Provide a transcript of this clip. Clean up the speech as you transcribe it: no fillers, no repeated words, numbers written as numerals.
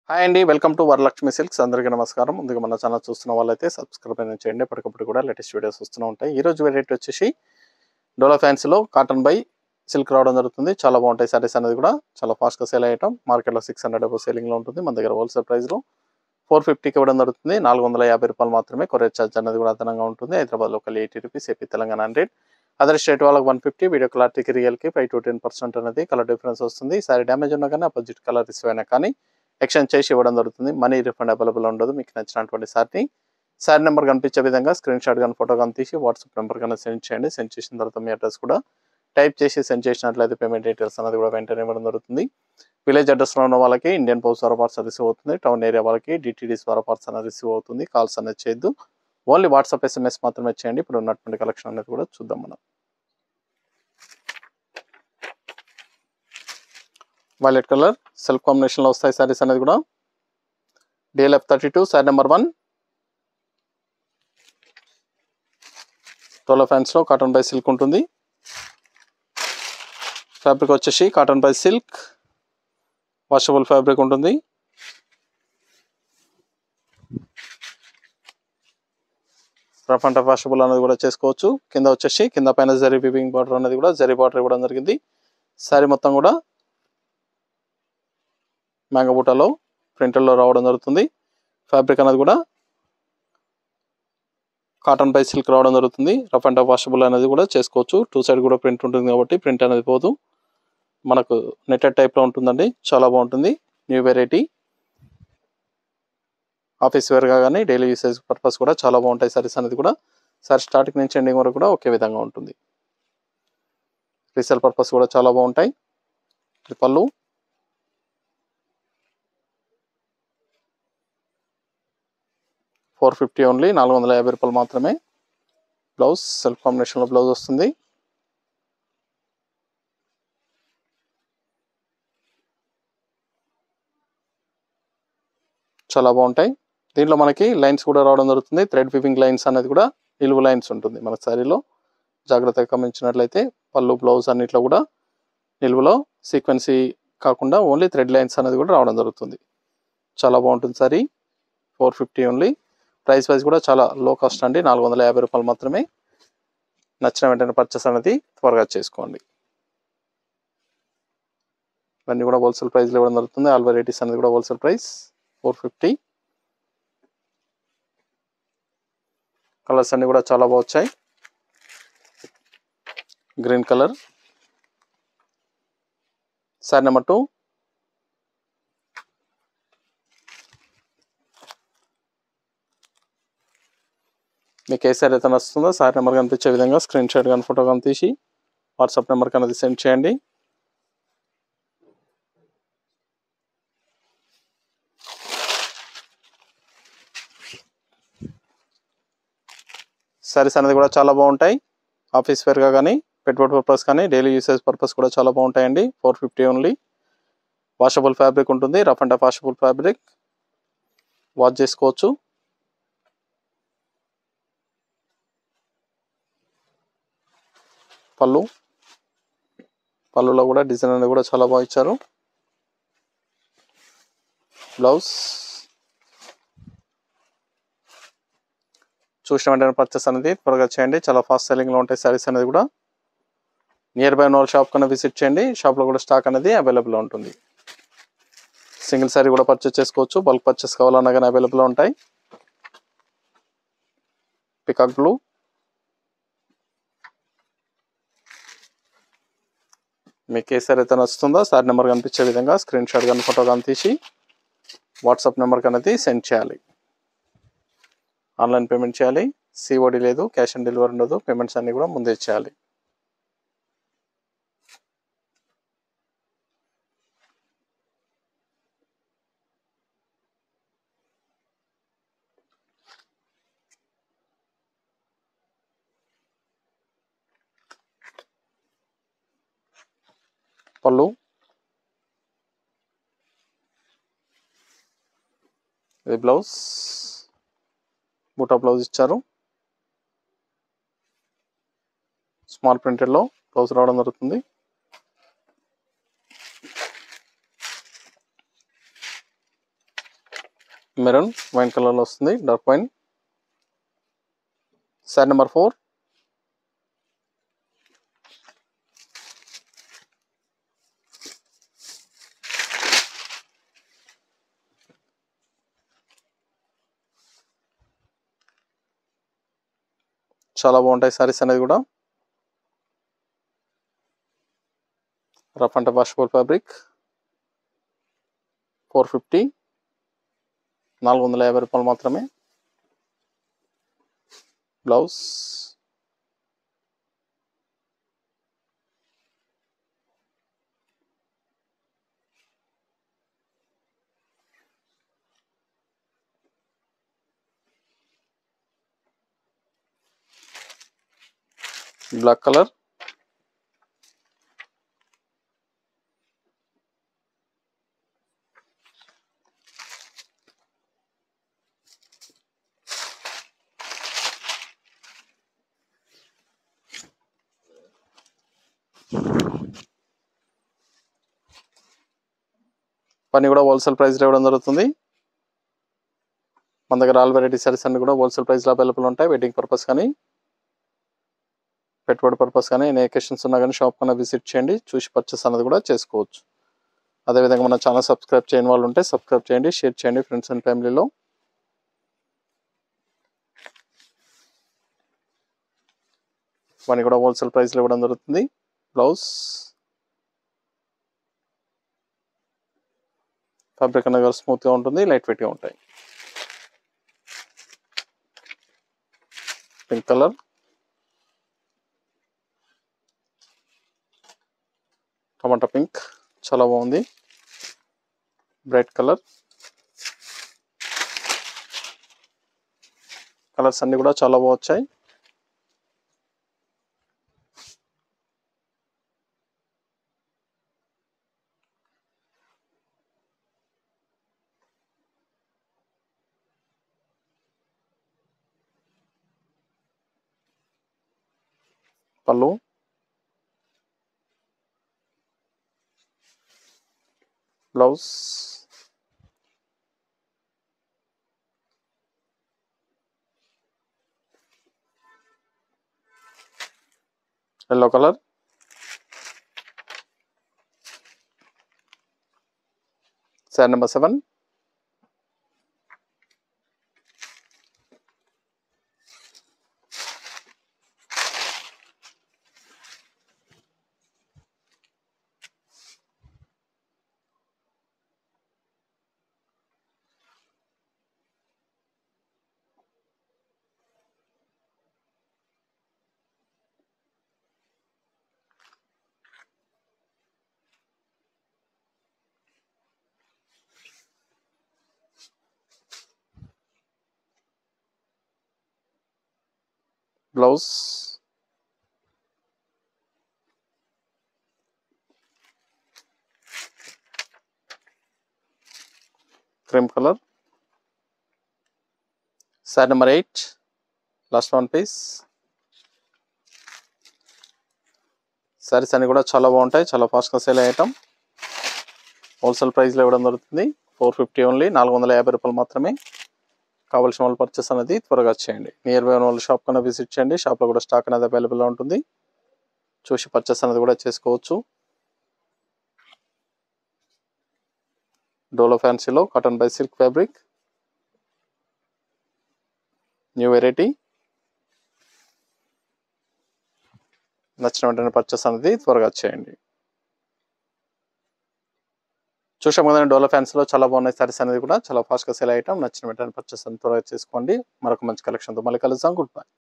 Hi అండి, welcome to Varalakshmi silks. అందరికీ నమస్కారం. ముందుగా మన ఛానల్ చూస్తున్న వాళ్ళైతే సబ్స్క్రైబ్ అనేది చేయండి. ఎప్పటికప్పుడు కూడా లేటెస్ట్ వీడియోస్ వస్తూ ఉంటాయి. ఈ రోజు వెరైటీ వచ్చేసి డోలా ఫ్యాన్సీలో కాటన్ బై సిల్క్ రావడం జరుగుతుంది. చాలా బాగుంటాయి సారీస్ అనేది కూడా చాలా ఫాస్ట్గా సేల్ అయ్యటం. మార్కెట్లో 600 అబౌవ్ సేలింగ్లో ఉంటుంది. మన దగ్గర హోల్సేల్ ప్రైస్లో 450కి ఇవ్వడం జరుగుతుంది. 450 రూపాయలు మాత్రమే. కొరియర్ ఛార్జ్ అనేది కూడా అదనంగా ఉంటుంది. Hyderabad local 80 rupees, AP Telangana 100, other state వాళ్ళకి 150. వీడియో క్లారిటీకి రియల్కి 5 to 10% అనేది కలర్ డిఫరెన్స్ వస్తుంది. సారీ డ్యామేజ్ ఉన్నా కానీ అపోజిట్ కలర్ రిసీవ్ అయినా కానీ ఎక్స్చేంజ్ చేసి ఇవ్వడం జరుగుతుంది. మనీ రిఫండ్ అవైలబుల్ ఉండదు. మీకు నచ్చినటువంటి సారీ నెంబర్ కనిపించే విధంగా స్క్రీన్ షాట్ కానీ ఫోటో కానీ తీసి వాట్సాప్ నెంబర్ కన్నా సెండ్ చేయండి. సెండ్ చేసిన తర్వాత మీ అడ్రస్ కూడా టైప్ చేసి సెండ్ చేసినట్లయితే పేమెంట్ డీటెయిల్స్ అనేది కూడా వెంటనే ఇవ్వడం జరుగుతుంది. విలేజ్ అడ్రస్లో ఉన్న వాళ్ళకి ఇండియన్ పోస్ట్ ద్వారా పార్సల్ రిసీవ్ అవుతుంది. టౌన్ ఏరియా వాళ్ళకి డిటీడీస్ ద్వారా పార్సల్ అనేది రిసీవ్ అవుతుంది. కాల్స్ అనేది చేయొద్దు. ఓన్లీ వాట్సాప్ SMS మాత్రమే చేయండి. ఇప్పుడు ఉన్నటువంటి కలెక్షన్ అనేది కూడా చూద్దాం మనం. వైలెట్ కలర్ సెల్ఫ్ కాంబినేషన్లో వస్తాయి సారీస్ అనేది కూడా. DLF 32 sari number 1. డోలా ఫ్యాన్స్లో కాటన్ బై సిల్క్ ఉంటుంది. ఫ్యాబ్రిక్ వచ్చేసి cotton by silk, washable fabric ఉంటుంది. రఫ్ అండ్ టఫ్ వాషబుల్ అనేది కూడా చేసుకోవచ్చు. కింద వచ్చేసి కింద పైన జరీ వీవింగ్ బార్డర్ అనేది కూడా జరీ బార్డర్ ఇవ్వడం జరిగింది. సారీ మొత్తం కూడా మ్యాంగో బూటాలో ప్రింట్లో రావడం జరుగుతుంది. ఫ్యాబ్రిక్ అనేది కూడా కాటన్ బై సిల్క్ రావడం జరుగుతుంది. రఫ్ అండ్ టఫ్ వాషబుల్ అనేది కూడా చేసుకోవచ్చు. 2 సైడ్ కూడా ప్రింట్ ఉంటుంది కాబట్టి ప్రింట్ అనేది పోదు. మనకు నెట్టెడ్ టైప్లో ఉంటుందండి. చాలా బాగుంటుంది. New variety. ఆఫీస్ వేర్గా కానీ డైలీ యూసేజ్ పర్పస్ కూడా చాలా బాగుంటాయి సారీస్ అనేది కూడా. సారీ స్టార్టింగ్ నుంచి ఎండింగ్ వరకు కూడా ఒకే విధంగా ఉంటుంది. రీసేల్ పర్పస్ కూడా చాలా బాగుంటాయి. పళ్ళు, $450 ఓన్లీ, 450 రూపాయలు మాత్రమే. బ్లౌజ్ సెల్ఫ్ కాంబినేషన్లో బ్లౌజ్ వస్తుంది. చాలా బాగుంటాయి. దీంట్లో మనకి లైన్స్ కూడా రావడం జరుగుతుంది. థ్రెడ్ వివింగ్ లైన్స్ అనేది కూడా నిలువు లైన్స్ ఉంటుంది మన శారీలో. జాగ్రత్తగా గమనించినట్లయితే పళ్ళు, బ్లౌజ్ అన్నిట్లో కూడా నిలువులో సీక్వెన్సీ కాకుండా ఓన్లీ థ్రెడ్ లైన్స్ అనేది కూడా రావడం జరుగుతుంది. చాలా బాగుంటుంది సారీ. 450 ఓన్లీ. ప్రైస్ వైజ్ కూడా చాలా లో కాస్ట్ అండి. 450 రూపాయలు మాత్రమే. నచ్చిన వెంటనే పర్చేస్ అనేది త్వరగా చేసుకోండి. ఇవన్నీ కూడా హోల్సేల్ ప్రైస్లో ఇవ్వడం జరుగుతుంది. ఆల్ వెరైటీస్ అనేది కూడా హోల్సేల్ ప్రైస్ 450. కలర్స్ అన్ని కూడా చాలా బాగా వచ్చాయి. Green colour sorry number 2. మీకు ఏ సారీ అయితే వస్తుందో సారీ నెంబర్ కనిపించే విధంగా స్క్రీన్ షాట్ కానీ ఫోటో కానీ తీసి వాట్సాప్ నెంబర్కి అనేది సెండ్ చేయండి. సారీస్ అనేది కూడా చాలా బాగుంటాయి. ఆఫీస్ వేర్గా కానీ పెట్టుబడి పర్పస్ కానీ డైలీ యూసేజ్ పర్పస్ కూడా చాలా బాగుంటాయండి. 450 ఓన్లీ. వాషబుల్ ఫ్యాబ్రిక్ ఉంటుంది. Rough and tough washable fabric. Wash చేసుకోవచ్చు. పళ్ళులో కూడా డిజైన్ అనేది కూడా చాలా బాగా ఇచ్చారు. బ్లౌజ్ చూసిన వెంటనే పర్చేస్ అనేది త్వరగా చేయండి. చాలా ఫాస్ట్ సెల్లింగ్లో ఉంటాయి సారీస్ అనేది కూడా. నియర్ బై ఉన్న షాప్ కన్నా విజిట్ చేయండి. షాప్లో కూడా స్టాక్ అనేది అవైలబుల్లో ఉంటుంది. సింగిల్ సారీ కూడా పర్చేస్ చేసుకోవచ్చు. బల్క్ పర్చేస్ కావాలన్నా కానీ అవైలబుల్లో ఉంటాయి. పికాక్ బ్లూ, మీకు ఏ సారీ అయితే నచ్చుతుందో సారీ నెంబర్ కనిపించే విధంగా స్క్రీన్ షాట్ కానీ ఫోటో కానీ తీసి వాట్సాప్ నెంబర్కి అనేది సెండ్ చేయాలి. ఆన్లైన్ పేమెంట్ చేయాలి. COD లేదు, క్యాష్ ఆన్ డెలివరీ ఉండదు. పేమెంట్స్ అన్నీ కూడా ముందే చేయాలి. పళ్ళు, ఇది బ్లౌజ్. బూటా బ్లౌజ్ ఇచ్చారు. స్మాల్ ప్రింటెడ్లో బ్లౌజ్ రావడం జరుగుతుంది. మెరూన్ వైన్ కలర్లో వస్తుంది, డార్క్ వైన్. శారీ నెంబర్ 4. చాలా బాగుంటాయి సారీస్ అనేది కూడా. Rough and washable fabric. 450, 450 రూపాయలు మాత్రమే. బ్లౌజ్. Black colour. పని కూడా హోల్సేల్ ప్రైస్లో ఇవ్వడం జరుగుతుంది. మన దగ్గర ఆల్ వెరైటీ సారీస్ అన్ని కూడా హోల్సేల్ ప్రైస్లో అవైలబుల్ ఉంటాయి. వెడ్డింగ్ పర్పస్ కానీ, పెట్టుబడి పర్పస్ కానీ, ఎన్ని ఎకేషన్స్ ఉన్నా కానీ షాప్ కన్నా విజిట్ చేయండి, చూసి పర్చేస్ అనేది కూడా చేసుకోవచ్చు. అదేవిధంగా మన ఛానల్ సబ్స్క్రైబ్ చేయని వాళ్ళు ఉంటే సబ్స్క్రైబ్ చేయండి, షేర్ చేయండి ఫ్రెండ్స్ అండ్ ఫ్యామిలీలో. పని కూడా హోల్సేల్ ప్రైస్లో ఇవ్వడం జరుగుతుంది. బ్లౌజ్. ఫ్యాబ్రిక్ అనేది స్మూత్గా ఉంటుంది, లైట్ వెయిట్గా ఉంటాయి. Pink colour. టమాటా పింక్ చాలా బాగుంది. Bright colour. కలర్స్ అన్ని కూడా చాలా బాగా వచ్చాయి. పళ్ళు. Blouse. Yellow colour. Sari number 7. Blouse. Cream colour. Sari number 8. Last one piece. Saris అన్ని కూడా చాలా బాగుంటాయి, చాలా ఫాస్ట్గా సేల్ అయ్యేటం. హోల్సేల్ ప్రైస్లో ఇవ్వడం జరుగుతుంది. 450 ఓన్లీ, 450 రూపాయలు మాత్రమే. కావాల్సిన వాళ్ళు పర్చేస్ అనేది త్వరగా చేయండి. నియర్ బై ఉన్న వాళ్ళు షాప్ కన్నా విజిట్ చేయండి, షాప్లో కూడా స్టాక్ అనేది అవైలబుల్గా ఉంటుంది, చూసి పర్చేస్ అనేది కూడా చేసుకోవచ్చు. డోలో ఫ్యాన్సీలో cotton by silk fabric, new variety. నచ్చిన వెంటనే పర్చేస్ అనేది త్వరగా చేయండి. చూసాం కదండి, డోలో ఫ్యాన్సీలో చాలా బాగున్నాయి సారీస్ అనేది కూడా, చాలా ఫాస్ట్గా సేల్ అయ్యటం. నచ్చిన వెంటనే పర్చేస్ అనేది త్వరగా చేసుకోండి. మరొక మంచి కలెక్షన్తో మళ్ళీ కలుద్దాం. Good bye.